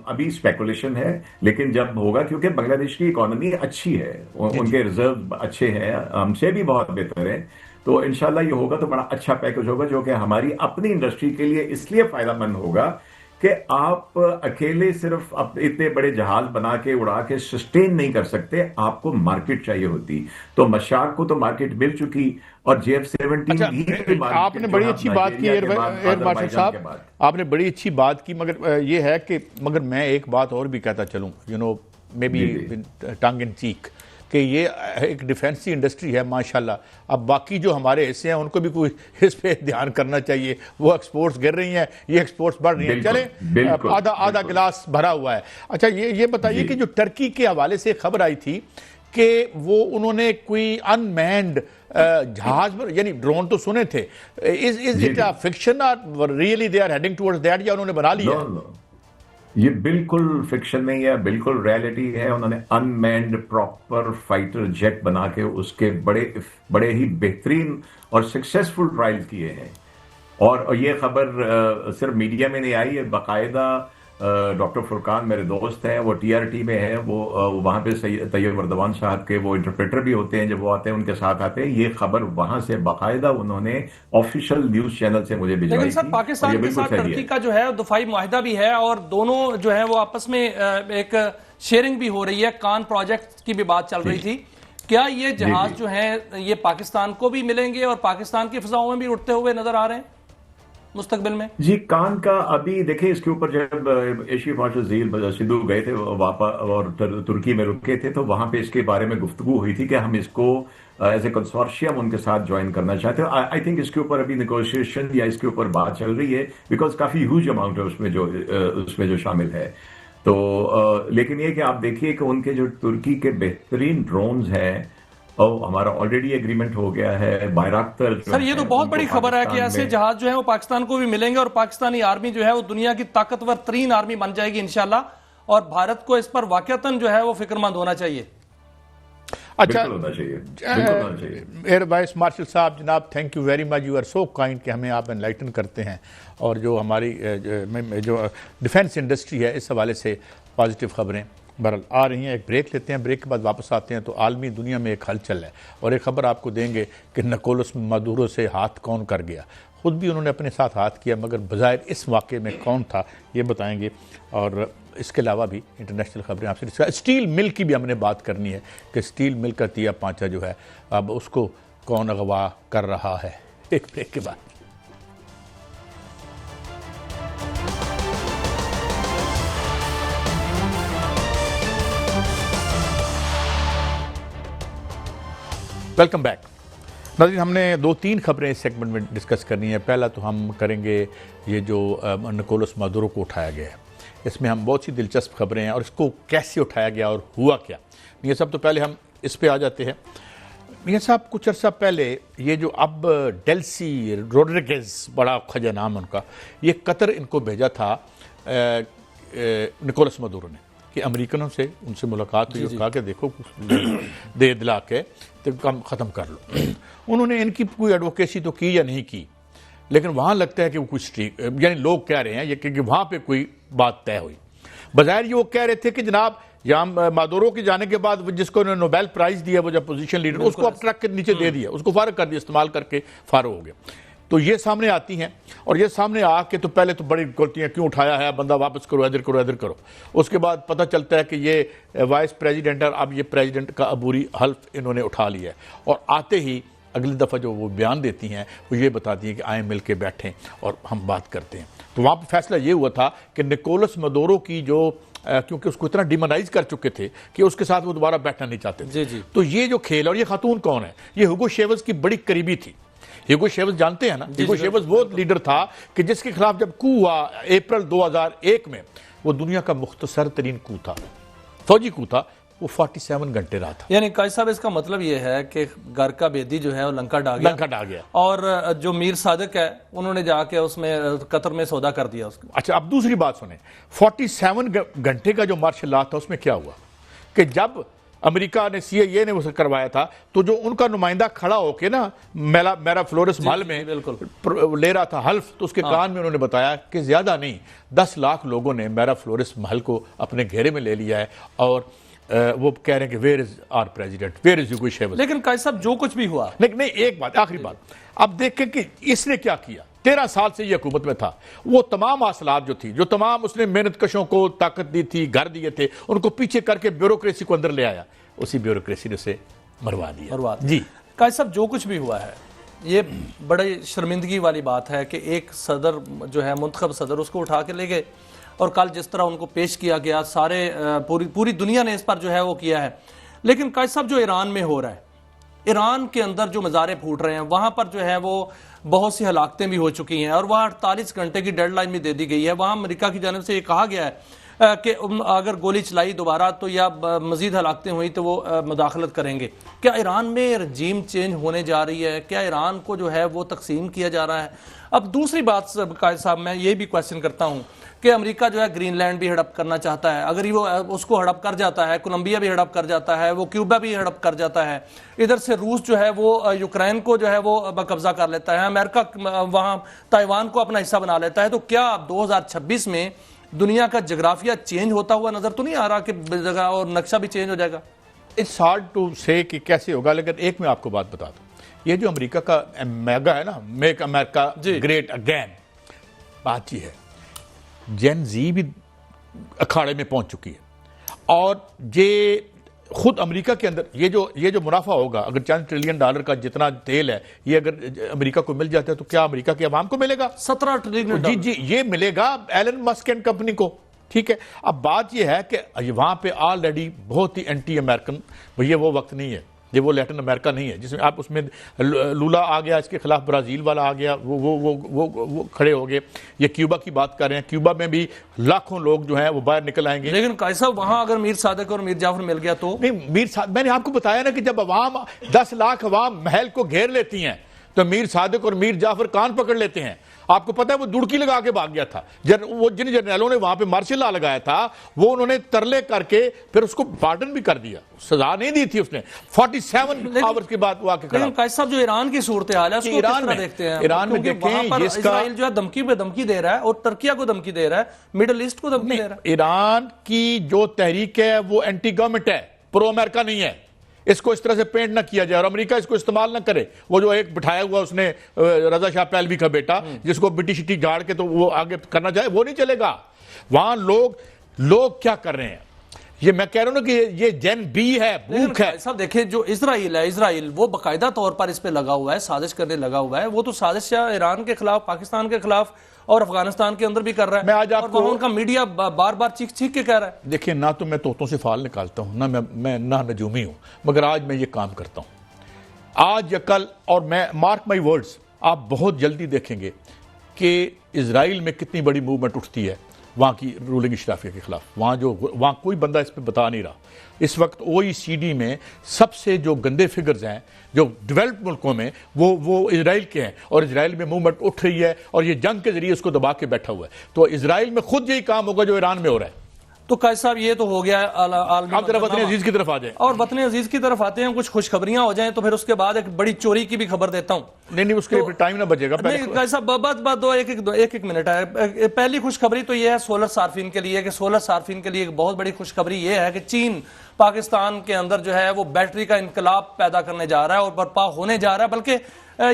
अभी स्पेकुलेशन है, लेकिन जब होगा, क्योंकि बांग्लादेश की इकोनॉमी अच्छी है, उनके रिजर्व अच्छे हैं, हमसे भी बहुत बेहतर है, तो इंशाल्लाह ये होगा तो बड़ा अच्छा पैकेज होगा, जो कि हमारी अपनी इंडस्ट्री के लिए इसलिए फायदेमंद होगा कि आप अकेले सिर्फ इतने बड़े जहाज बना के उड़ा के सस्टेन नहीं कर सकते, आपको मार्केट चाहिए होती। तो मशाक को तो मार्केट मिल चुकी, और JF-17 भी आपने बड़ी अच्छी बात की एयर मार्शल साहब, आपने बड़ी अच्छी बात की, मगर ये है कि मैं एक बात और भी कहता चलूं, मे बी टंग इन चीक, कि ये एक डिफेंस की इंडस्ट्री है माशाल्लाह। अब बाकी जो हमारे हिस्से हैं उनको भी कोई इस पे ध्यान करना चाहिए। वो एक्सपोर्ट्स गिर रही हैं, ये एक्सपोर्ट्स बढ़ रही हैं, चले आधा गिलास भरा हुआ है। अच्छा, ये बताइए कि जो टर्की के हवाले से खबर आई थी कि वो उन्होंने कोई अनमैन्ड जहाज, यानी ड्रोन तो सुने थे, इज इट अ फिक्शन और really they are heading towards that, या उन्होंने बना लिया? ये बिल्कुल फिक्शन नहीं है, बिल्कुल रियलिटी है। उन्होंने अनमैन्ड प्रॉपर फाइटर जेट बना के उसके बड़े ही बेहतरीन और सक्सेसफुल ट्रायल्स किए हैं। और ये खबर सिर्फ मीडिया में नहीं आई है, बाकायदा डॉक्टर फुरकान मेरे दोस्त हैं, वो TRT में है, वो वहां पे तैयब वर्दवान साहब के वो इंटरप्रेटर भी होते हैं, जब वो आते हैं उनके साथ आते हैं। ये खबर वहां से बाकायदा उन्होंने ऑफिशियल न्यूज चैनल से मुझे भिजवाई थी। लेकिन सर, पाकिस्तान के साथ टर्की का जो है दफाई मुआहिदा भी है, और दोनों जो है वो आपस में एक शेयरिंग भी हो रही है। कान प्रोजेक्ट की भी बात चल रही थी। क्या ये जहाज जो है ये पाकिस्तान को भी मिलेंगे और पाकिस्तान की फिजाओं में भी उड़ते हुए नजर आ रहे हैं मुस्तकबिल में? जी, कान का अभी देखिए, इसके ऊपर जब एशिया मार्शल झील सिद्धू गए थे वापस और तुर्की में रुके थे, तो वहां पे इसके बारे में गुफ्तगू हुई थी कि हम इसको एज ए कंसोर्शियम उनके साथ ज्वाइन करना चाहते हैं। आई थिंक इसके ऊपर अभी नेगोशिएशन या इसके ऊपर बात चल रही है, बिकॉज काफी ह्यूज अमाउंट है उसमें जो शामिल है। तो लेकिन ये कि आप देखिए कि उनके जो तुर्की के बेहतरीन ड्रोन्स हैं, और हमारा ऑलरेडी एग्रीमेंट हो गया है। बायराक्तर सर, ये तो बहुत बड़ी खबर है कि ऐसे जहाज जो है वो पाकिस्तान को भी मिलेंगे, और पाकिस्तानी आर्मी जो है वो दुनिया की ताकतवर तरीन आर्मी बन जाएगी इंशाल्लाह, और भारत को इस पर वाकईतन जो है वो फिक्रमंद होना चाहिए। अच्छा, एयर वाइस मार्शल साहब, जनाब, thank you very much, you are so kind कि हमें आप एनलाइटन करते हैं, और जो हमारी जो डिफेंस इंडस्ट्री है इस हवाले से पॉजिटिव खबरें बहरहाल आ रही हैं। एक ब्रेक लेते हैं, ब्रेक के बाद वापस आते हैं तो आलमी दुनिया में एक हलचल है, और एक खबर आपको देंगे कि निकोलस मादुरो से हाथ कौन कर गया। खुद भी उन्होंने अपने साथ हाथ किया, मगर बज़ाहिर इस वाक़े में कौन था ये बताएंगे। और इसके अलावा भी इंटरनेशनल खबरें आपसे, स्टील मिल की भी हमने बात करनी है कि स्टील मिल का तिया पांचा जो है अब उसको कौन अगवा कर रहा है। एक ब्रेक के बाद वेलकम बैक। नाज़रीन, हमने 2-3 खबरें इस सेगमेंट में डिस्कस करनी है। पहला तो हम करेंगे ये जो निकोलस मादुरो को उठाया गया है, इसमें हम बहुत सी दिलचस्प खबरें हैं और इसको कैसे उठाया गया और हुआ क्या। ये सब तो पहले हम इस पे आ जाते हैं। मियां साहब कुछ अर्सा पहले ये जो अब डेल्सी रोड्रिगेज, बड़ा खजा नाम उनका, ये कतर इनको भेजा था निकोलस मदुरो ने कि अमेरिकनों से उनसे मुलाकात हुई और कहा कि देखो दे दिला के तो काम ख़त्म कर लो। उन्होंने इनकी कोई एडवोकेसी तो की या नहीं की, लेकिन वहाँ लगता है कि वो कुछ ठीक, यानी लोग कह रहे हैं ये कि वहाँ पे कोई बात तय हुई। बज़ाहिर ये वो कह रहे थे कि जनाब यहाँ मादुरो के जाने के बाद जिसको उन्होंने नोबेल प्राइज दिया, वो जब पोजीशन लीडर, उसको अब ट्रक के नीचे दे दिया, उसको फारग कर दिया, इस्तेमाल करके फारग हो गया। तो ये सामने आती हैं और ये सामने आके तो पहले तो बड़ी गलतियां, क्यों उठाया है बंदा, वापस करो, इधर करो, इधर करो। उसके बाद पता चलता है कि ये वाइस प्रेसिडेंट और अब ये प्रेसिडेंट का अबूरी हल्फ इन्होंने उठा लिया है। और आते ही अगली दफ़ा जो वो बयान देती हैं वो ये बताती हैं कि आए मिल के बैठें और हम बात करते हैं। तो वहाँ पर फैसला ये हुआ था कि निकोलस मदुरो की जो क्योंकि उसको इतना डिमोनाइज कर चुके थे कि उसके साथ वो दोबारा बैठना नहीं चाहते थे। जी। तो ये जो खेल, और ये खातून कौन है, ये हुगो चेवेज़ की बड़ी करीबी थी। हुगो चेवेज़ जानते हैं ना, हुगो चेवेज़ वो लीडर था कि जिसके खिलाफ जब कू हुआ अप्रैल 2001 में, वो दुनिया का मुख्तसर तरीन कू था, फौजी कू था, वो 47 घंटे रहा था। यानी काजी साहब इसका मतलब ये है कि घर का बेदी जो है वो लंका डा गया और जो मीर सादिक है उन्होंने जाके उसमें कतर में सौदा कर दिया उसको। अच्छा, अब दूसरी बात सुने, 47 घंटे का जो मार्शल लॉ था उसमें क्या हुआ कि जब अमेरिका ने CIA ने उसे करवाया था, तो जो उनका नुमाइंदा खड़ा होके ना मेरा फ्लोरेंस महल में बिल्कुल ले रहा था हल्फ, तो उसके कान में उन्होंने बताया कि ज्यादा नहीं 10 लाख लोगों ने मेरा फ्लोरेंस महल को अपने घेरे में ले लिया है और वो कह रहे हैं कि where is our president, where is Hugo Chavez. लेकिन काजी साहब जो कुछ भी हुआ, नहीं, एक बात, आखिरी बात, अब देखें कि इसने क्या किया। 13 साल से ये हुकूमत में था, वो तमाम असलात जो थी, जो तमाम उसने मेहनत कशों को ताकत दी थी, घर दिए थे, उनको पीछे करके ब्यूरोक्रेसी को अंदर ले आया, उसी ब्यूरोक्रेसी ने उसे मरवा दिया। जी काजी साहब जो कुछ भी हुआ है ये बड़ी शर्मिंदगी वाली बात है कि एक सदर जो है मुंतखब सदर, उसको उठा के ले गए और कल जिस तरह उनको पेश किया गया, सारे पूरी दुनिया ने इस पर जो है वो किया है। लेकिन काजी साहब जो ईरान में हो रहा है, ईरान के अंदर जो मज़ारे फूट रहे हैं, वहाँ पर जो है वो बहुत सी हलाकतें भी हो चुकी हैं और वहाँ 48 घंटे की डेडलाइन भी दे दी गई है। वहाँ अमेरिका की जानिब से ये कहा गया है कि अगर गोली चलाई दोबारा तो या मजीद हलाकतें हुई तो वो मुदाखलत करेंगे। क्या ईरान में रजीम चेंज होने जा रही है? क्या ईरान को जो है वो तकसीम किया जा रहा है? अब दूसरी बात काजी साहब, मैं ये भी क्वेश्चन करता हूँ कि अमेरिका जो है ग्रीनलैंड भी हड़प करना चाहता है। अगर वो उसको हड़प कर जाता है, कोलंबिया भी हड़प कर जाता है, वो क्यूबा भी हड़प कर जाता है, इधर से रूस जो है वो यूक्रेन को जो है वो कब्जा कर लेता है, अमेरिका वहाँ ताइवान को अपना हिस्सा बना लेता है, तो क्या 2026 में दुनिया का जोग्राफिया चेंज होता हुआ नजर तो नहीं आ रहा कि जगह और नक्शा भी चेंज हो जाएगा? इट्स हार्ड टू से कि कैसे होगा, लेकिन एक मैं आपको बात बता दूं, ये जो अमेरिका का मेगा है ना, मेक अमेरिका ग्रेट अगेन, बात ये है जेन जी भी अखाड़े में पहुंच चुकी है और ये खुद अमेरिका के अंदर ये जो मुनाफा होगा, अगर $4 ट्रिलियन का जितना तेल है, ये अगर अमेरिका को मिल जाता है तो क्या अमेरिका की आवाम को मिलेगा? 17 ट्रिलियन। जी, ये मिलेगा एलन मस्क एंड कंपनी को। ठीक है, अब बात ये है कि वहां पे ऑलरेडी बहुत ही एंटी अमेरिकन, भैया वो वक्त नहीं है, ये वो लैटिन अमेरिका नहीं है जिसमें आप उसमें लूला आ गया, इसके खिलाफ ब्राजील वाला आ गया, वो खड़े हो गए। ये क्यूबा की बात कर रहे हैं, क्यूबा में भी लाखों लोग जो हैं वो बाहर निकल आएंगे। लेकिन काजी साहब वहां अगर मीर सादिक और मीर जाफर मिल गया तो? नहीं, मैंने आपको बताया ना कि जब अवाम 10 लाख अवाम महल को घेर लेती हैं तो मीर सादिक और मीर जाफर कान पकड़ लेते हैं। आपको पता है वो दुड़की लगा के भाग गया था। वो जिन जर्नलों ने वहां पे मार्शल लॉ लगाया था वो उन्होंने तरले करके फिर उसको पार्डन भी कर दिया, सजा नहीं दी थी उसने। 47 आवर्स के बाद वो आके खड़ा। लेकिन काजी साहब जो ईरान की सूरत हाल है उसको ईरान में देखते हैं, ईरान में देखें, इस्राइल जो है धमकी पे धमकी दे रहा है और तुर्किया को धमकी दे रहा है, मिडिल ईस्ट को धमकी दे रहा है। ईरान की जो तहरीक है वो एंटी गवर्नमेंट है, प्रो अमेरिका नहीं है। इसको इस तरह से पेंट ना किया जाए और अमेरिका इसको इस्तेमाल ना करे। वो जो एक बिठाया हुआ उसने रजा शाह पहलवी का बेटा, जिसको बिटी शिटी झाड़ के तो वो आगे करना चाहे, वो नहीं चलेगा। वहां लोग क्या कर रहे हैं, ये मैं कह रहा हूं ना कि ये जेन बी है, भूख है। साहब देखिए जो इजराइल वो बाकायदा तौर पर इस पे लगा हुआ है, साजिश करने लगा हुआ है। वो तो साजिश ईरान के खिलाफ, पाकिस्तान के खिलाफ और अफगानिस्तान के अंदर भी कर रहा है। मैं आज आपको उनका मीडिया बार बार चीख के कह रहा है। देखिए, ना तो मैं तोतों से फाल निकालता हूं, ना मैं ना नजूमी हूं, मगर आज मैं ये काम करता हूं आज या कल, और मैं मार्क माई वर्ड्स, आप बहुत जल्दी देखेंगे कि इजराइल में कितनी बड़ी मूवमेंट उठती है वहाँ की रूलिंग इशराफिया के खिलाफ। वहाँ कोई बंदा इस पर बता नहीं रहा। इस वक्त OECD में सबसे जो गंदे फिगर्स हैं जो डेवलप्ड मुल्कों में वो इजराइल के हैं, और इजराइल में मूवमेंट उठ रही है और ये जंग के जरिए उसको दबा के बैठा हुआ है। तो इजराइल में खुद यही काम होगा जो ईरान में हो रहा है। तो कायद साहब ये तो हो गया है आप जरा वतन अजीज की तरफ आ जाए। और वतन अजीज की तरफ आते हैं, कुछ खुशखबरियां हो जाएं तो फिर उसके बाद एक बड़ी चोरी की भी खबर देता हूं। नहीं उसके तो, टाइम ना बचेगा। नहीं कायद साहब बात दो एक मिनट है। पहली खुशखबरी तो ये है सोलर सार्फिन के लिए, कि सोलर सार्फिन के लिए एक बहुत बड़ी खुशखबरी ये है कि चीन पाकिस्तान के अंदर जो है वो बैटरी का इनकलाब पैदा करने जा रहा है और बर्पा होने जा रहा है। बल्कि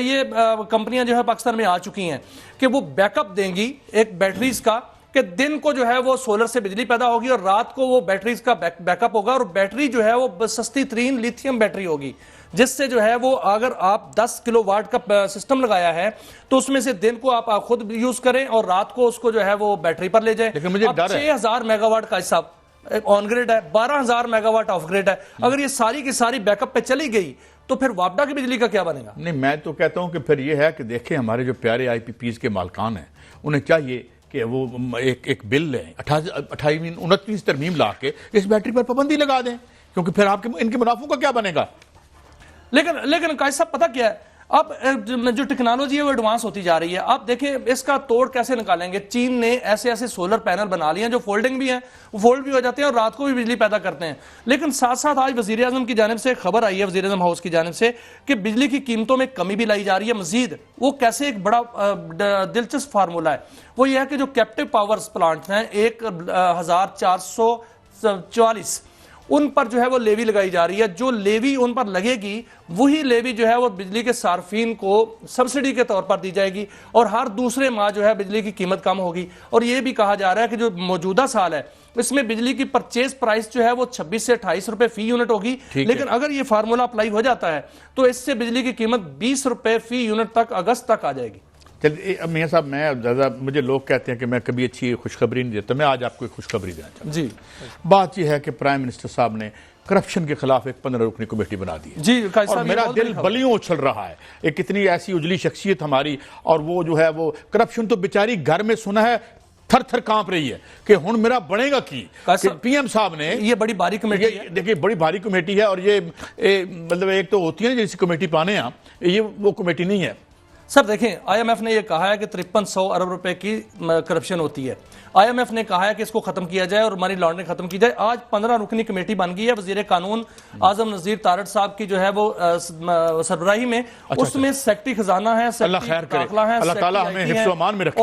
ये कंपनियां जो है पाकिस्तान में आ चुकी हैं कि वो बैकअप देंगी एक बैटरीज का, कि दिन को जो है वो सोलर से बिजली पैदा होगी और रात को वो बैटरीज का बैकअप होगा। और बैटरी जो है वो सस्ती तरीन लिथियम बैटरी होगी, जिससे जो है वो अगर आप 10 किलोवाट का सिस्टम लगाया है तो उसमें से दिन को आप खुद यूज करें और रात को उसको जो है वो बैटरी पर ले जाए। लेकिन मुझे डर है 6000 मेगावाट का हिसाब ऑन ग्रिड है, 12000 मेगावाट ऑफ ग्रिड है। अगर ये सारी की सारी बैकअप पे चली गई तो फिर वापडा की बिजली का क्या बनेगा? नहीं, मैं तो कहता हूं कि फिर ये है कि देखें हमारे जो प्यारे IPPs के मालकान हैं उन्हें चाहिए कि वो एक बिल लें, 29 तरमीम ला के इस बैटरी पर पाबंदी लगा दें, क्योंकि फिर आपके इनके मुनाफों का क्या बनेगा? लेकिन कायद साहब पता क्या है, अब जो टेक्नोलॉजी है वो एडवांस होती जा रही है। आप देखें इसका तोड़ कैसे निकालेंगे। चीन ने ऐसे सोलर पैनल बना लिए हैं जो फोल्डिंग भी हैं, वो फोल्ड भी हो जाते हैं और रात को भी बिजली पैदा करते हैं। लेकिन साथ साथ आज वजीर आजम की जानिब से खबर आई है, वजीर आजम हाउस की जानिब से, कि बिजली की कीमतों में कमी भी लाई जा रही है मजीद। वो कैसे, एक बड़ा दिलचस्प फार्मूला है। वो ये है कि जो कैप्टिव पावर्स प्लांट हैं 1444 उन पर जो है वो लेवी लगाई जा रही है। जो लेवी उन पर लगेगी वही लेवी जो है वो बिजली के सार्फिन को सब्सिडी के तौर पर दी जाएगी और हर दूसरे माह जो है बिजली की कीमत कम होगी। और ये भी कहा जा रहा है कि जो मौजूदा साल है इसमें बिजली की परचेज प्राइस जो है वो 26 से 28 रुपए फी यूनिट होगी। लेकिन अगर ये फार्मूला अप्लाई हो जाता है तो इससे बिजली की कीमत 20 रुपए फी यूनिट तक अगस्त तक आ जाएगी। चलिए अब मियां साहब, मैं ज़्यादा, मुझे लोग कहते हैं कि मैं कभी अच्छी खुशखबरी नहीं देता, मैं आज आपको एक खुशखबरी देना चाहता हूं। जी, बात यह है कि प्राइम मिनिस्टर साहब ने करप्शन के खिलाफ एक 15 रुकनी कमेटी बना दी है। जी, और मेरा दिल बलियों उछल रहा है। एक कितनी ऐसी उजली शख्सियत हमारी, और वो जो है वो करप्शन तो बेचारी घर में सुना है थर थर कांप रही है कि हुण मेरा बनेगा की। PM साहब ने, ये बड़ी भारी कमेटी है, देखिए बड़ी भारी कमेटी है, और ये मतलब एक तो होती है ना जैसी कमेटी पाने हैं, ये वो कमेटी नहीं है। सर देखें, IMF ने यह कहा है कि 5300 अरब रुपए की करप्शन होती है। IMF ने कहा है कि इसको खत्म किया जाए और मनी लॉन्ड्रिंग खत्म की जाए। आज 15 रुकनी कमेटी बन गई है वजीर कानून आजम नजीर तारड़ साहब की जो है वो सरबराही में। उसमें सेक्रेटरी खजाना है, अल्लाह खैर करे, अल्लाह ताला हमें हिफ्ज़ अमान में रखे,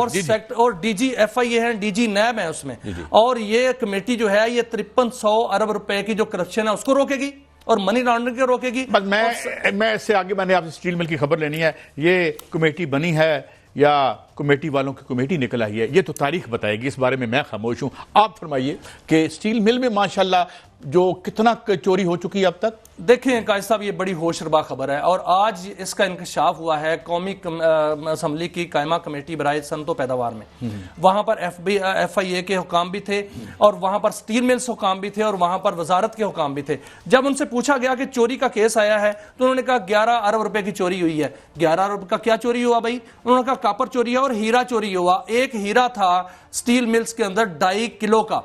और DG FIA है, DG NAB है उसमें। और ये कमेटी जो है ये 5300 अरब रुपए की जो करप्शन है उसको रोकेगी और मनी लॉन्ड्रिंग को रोकेगी। बस मैं इससे आगे, मैंने आपसे स्टील मिल की खबर लेनी है। ये कमेटी बनी है या कमेटी वालों की कमेटी निकल आई है, ये तो तारीख बताएगी, इस बारे में मैं खामोश हूं। आप फरमाइए कि स्टील मिल में माशाल्लाह जो कितना चोरी हो चुकी है अब तक। देखें कायद साहब, ये बड़ी होशरबा खबर है और आज इसका इंकशाफ हुआ है कौमी असम्बली की कायमा कमेटी बराए सनतो पैदावार में। वहां पर FIA के हुकाम भी थे और वहां पर स्टील मिल्स हुकाम भी थे और वहां पर वजारत के हुकाम भी थे। जब उनसे पूछा गया कि चोरी का केस आया है तो उन्होंने कहा 11 अरब रुपए की चोरी हुई है। 11 अरब का क्या चोरी हुआ भाई? उन्होंने कहा कापर चोरी है और हीरा चोरी हुआ। एक हीरा था स्टील मिल्स के अंदर 2.5 किलो का,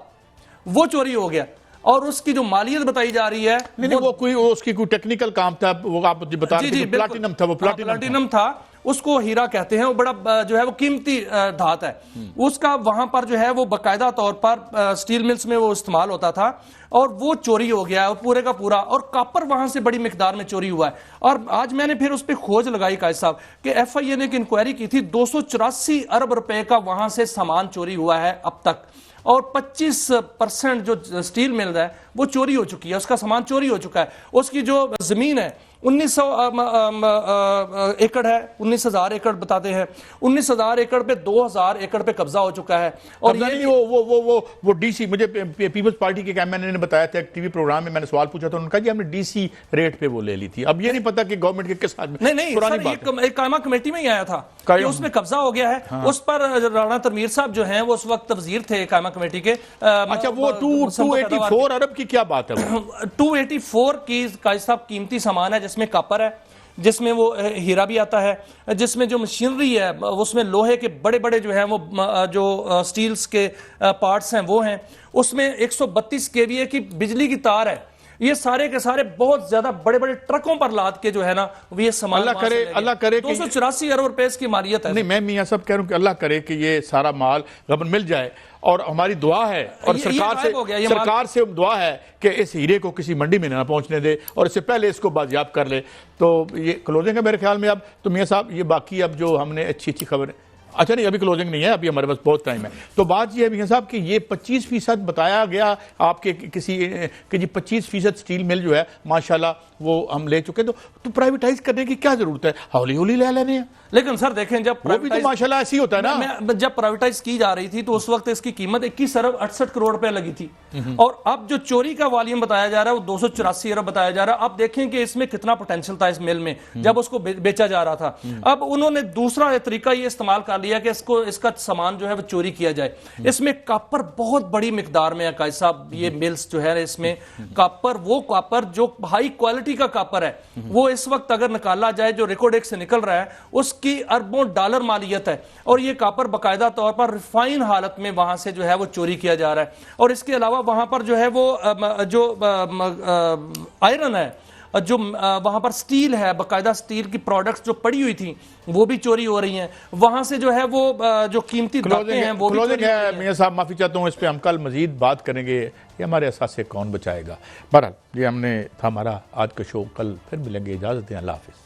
वो चोरी हो गया और उसकी जो मालियत बताई जा रही है नहीं, वो कोई उसकी कोई टेक्निकल काम था, वो आप बता रहे थे, प्लाटिनम था, वो प्लाटिनम था, उसको हीरा कहते हैं। वो बड़ा जो है वो कीमती धात है। उसका वहां पर जो है वो बाकायदा तौर पर स्टील मिल्स में वो इस्तेमाल होता था और वो चोरी हो गया है पूरे का पूरा। और कॉपर वहां से बड़ी मिकदार में चोरी हुआ है। और आज मैंने फिर उस पर खोज लगाई कायद साहब कि FIA ने एक इंक्वायरी की थी, 284 अरब रुपए का वहां से सामान चोरी हुआ है अब तक और 25% जो स्टील मिल है वो चोरी हो चुकी है, उसका सामान चोरी हो चुका है। उसकी जो जमीन है 1900 एकड़ है, 19,000 एकड़ बताते हैं। 19,000 एकड़ पे 2,000 एकड़ पे कब्जा हो चुका है। और ये वो DC, मुझे पीपल्स पार्टी के MNA ने बताया था टीवी प्रोग्राम में, मैंने सवाल पूछा था, उन्होंने कहा जी हमने DC रेट पे वो ले ली थी। अब ये नहीं पता कि गवर्नमेंट के किस आदमी। नहीं सर, एक कायमा कमेटी में ही आया था कि उसमें कब्जा हो गया है। हाँ। उस पर राणा तनवीर साहब जो हैं वो उस वक्त वजीर थे कायमा कमेटी के। अच्छा, वो 284 अरब की क्या बात है? 284 की कायद साहब कीमती सामान है जिसमें कॉपर है, जिसमें वो हीरा भी आता है, जिसमें जो मशीनरी है उसमें लोहे के बड़े बड़े जो है वो जो स्टील्स के पार्ट्स हैं वो हैं, उसमें 132 केवीए की बिजली की तार है। ये सारे के सारे बहुत ज्यादा बड़े बड़े ट्रकों पर लाद के जो है ना ये सामान अल्लाह करे 284 अरब रुपए इसकी मालियत है। नहीं, मैं मियां साहब कह रहा हूं कि अल्लाह करे कि ये सारा माल गबन मिल जाए, और हमारी दुआ है और सरकार से दुआ है कि इस हीरे को किसी मंडी में ना पहुंचने दे और इससे पहले इसको बाजियाब कर ले। तो ये क्लोजिंग है मेरे ख्याल में। अब तो मियां साहब ये बाकी अब जो हमने अच्छी खबर, अच्छा नहीं अभी क्लोजिंग नहीं है, अभी हमारे पास बहुत टाइम है। तो बात ये है मियां साहब कि ये 25% बताया गया आपके किसी कि जी 25% स्टील मिल जो है माशाल्लाह वो हम ले चुके। तो प्राइवेटाइज करने की क्या जरूरत है, हौली हौली ले लेने हैं। लेकिन सर देखें जब वो भी तो माशाल्लाह ऐसी होता है ना, जब प्राइवेटाइज की जा रही थी तो उस वक्त इसकी कीमत 21 अरब 68 करोड़ रुपए लगी थी, और अब जो चोरी का वॉल्यूम बताया जा रहा है वो 284 अरब बताया जा रहा है। अब देखें कि इसमें कितना पोटेंशियल था इस मिल में जब उसको बेचा जा रहा था। अब उन्होंने दूसरा तरीका ये इस्तेमाल कर लिया कि इसका सामान जो है वो चोरी किया जाए। इसमें कॉपर बहुत बड़ी मिकदार में है कायद साहब, ये मिल्स जो है इसमें कॉपर, वो कॉपर जो हाई क्वालिटी का कॉपर है वो इस वक्त अगर निकाला जाए जो रिकॉर्डेक्स से निकल रहा है उसकी अरबों डॉलर मालियत है, और ये कॉपर बाकायदा तौर पर रिफाइन हालत में वहां से जो है वो चोरी किया जा रहा है। और इसके अलावा वहां पर जो है वो जो आयरन है, जो वहां पर स्टील है, बाकायदा स्टील की प्रोडक्ट्स जो पड़ी हुई थी वो भी चोरी हो रही हैं। वहां से जो है वो जो कीमती धातुएं हैं वो भी चोरी है। मियां साहब माफी चाहता हूं, इस पे हम कल मजीद बात करेंगे, ये हमारे असासे कौन बचाएगा। बहरहाल ये हमने था हमारा आज का शो, कल फिर मिलेंगे, इजाजत दें, अल्लाह हाफिज।